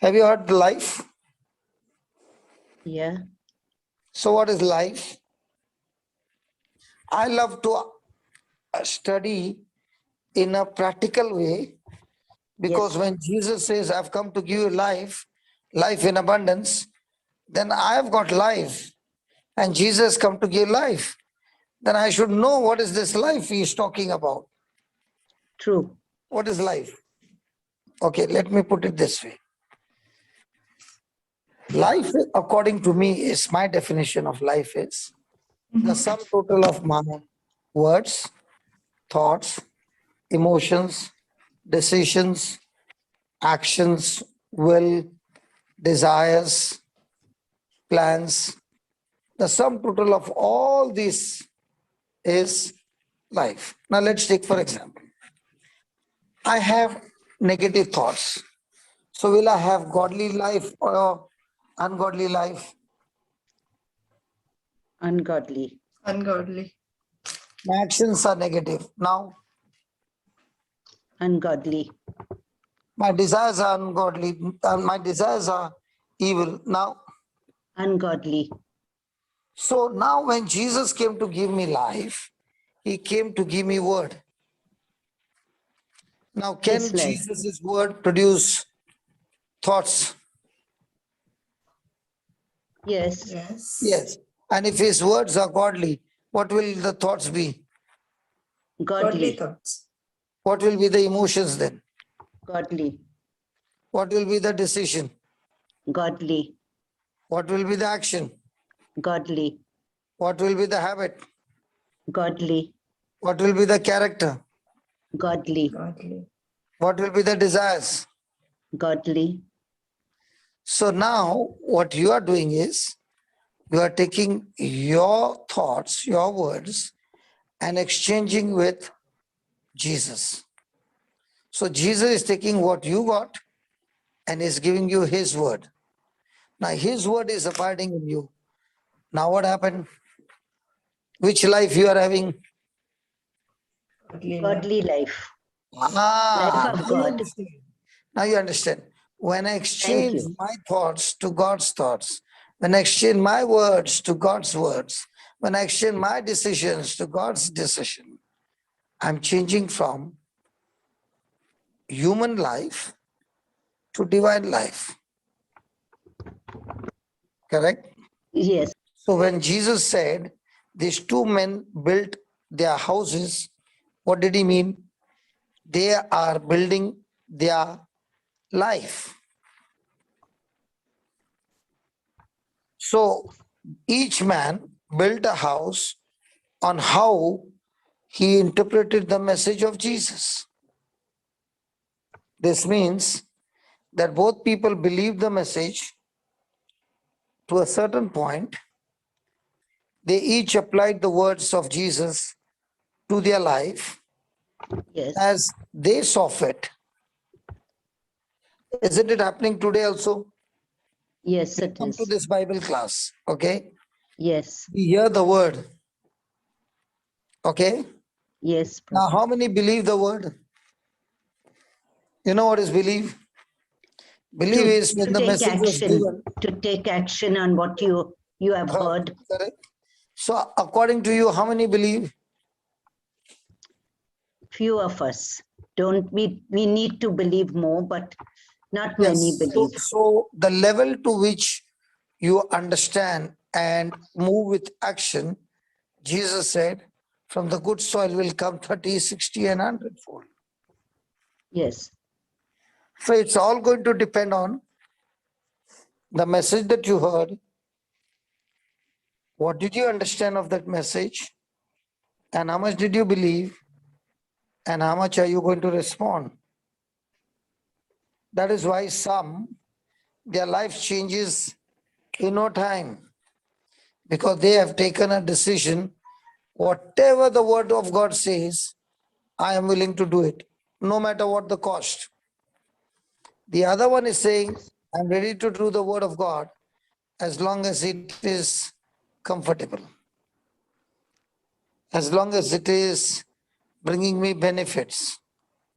Have you heard life? Yeah. So what is life? I love to study in a practical way, because Yes. when Jesus says, I've come to give you life, life in abundance, then I've got life and Jesus come to give life. Then I should know what is this life he is talking about. True. What is life? Okay, let me put it this way. Life, according to me, is my definition of life is the sum total of my words, thoughts, emotions, decisions, actions, will, desires, plans. The sum total of all this is life. Now let's take for example. I have negative thoughts. So will I have godly life or ungodly life? Ungodly. Ungodly. My actions are negative. Now Ungodly. my desires are ungodly. My desires are evil. Now, Ungodly. so now when Jesus came to give me life, he came to give me word. Now, can His life. Jesus' word produce thoughts? Yes. Yes. Yes. And if his words are godly, what will the thoughts be? Godly Godly. thoughts. What will be the emotions then? Godly. What will be the decision? Godly. What will be the action? Godly. What will be the habit? Godly. What will be the character? Godly. Godly. What will be the desires? Godly. So now what you are doing is you are taking your thoughts, your words, and exchanging with Jesus. So Jesus is taking what you got and is giving you his word. Now his word is abiding in you. Now what happened? Which life you are having? Godly. Godly life. Ah, Life of now you God. understand. Now you understand. When I Thank exchange you. my thoughts to God's thoughts, when I exchange my words to God's words, when I exchange my decisions to God's decision, I'm changing from human life to divine life. Correct? Yes. So when Jesus said these two men built their houses, what did he mean? They are building their life. So each man built a house on how he interpreted the message of Jesus. This means that both people believed the message to a certain point. They each applied the words of Jesus to their life Yes. as they saw fit. Isn't it happening today also? Yes, We it come to is. this Bible class, okay? Yes. We hear the word, okay? Yes, Now, Prabhu. how many believe the word? You know what is believe? Believe is when To the take message was action. given. To take action on what you have heard. Correct. So, according to you, how many believe? Few of us. Don't we need to believe more, but not many Yes. So, believe. so the level to which you understand and move with action, Jesus said, from the good soil will come 30, 60, and 100-fold. Yes. So it's all going to depend on the message that you heard. What did you understand of that message? And how much did you believe? And how much are you going to respond? That is why some, their life changes in no time, because they have taken a decision. Whatever the word of God says, I am willing to do it, no matter what the cost. The other one is saying, I'm ready to do the word of God as long as it is comfortable, as long as it is bringing me benefits.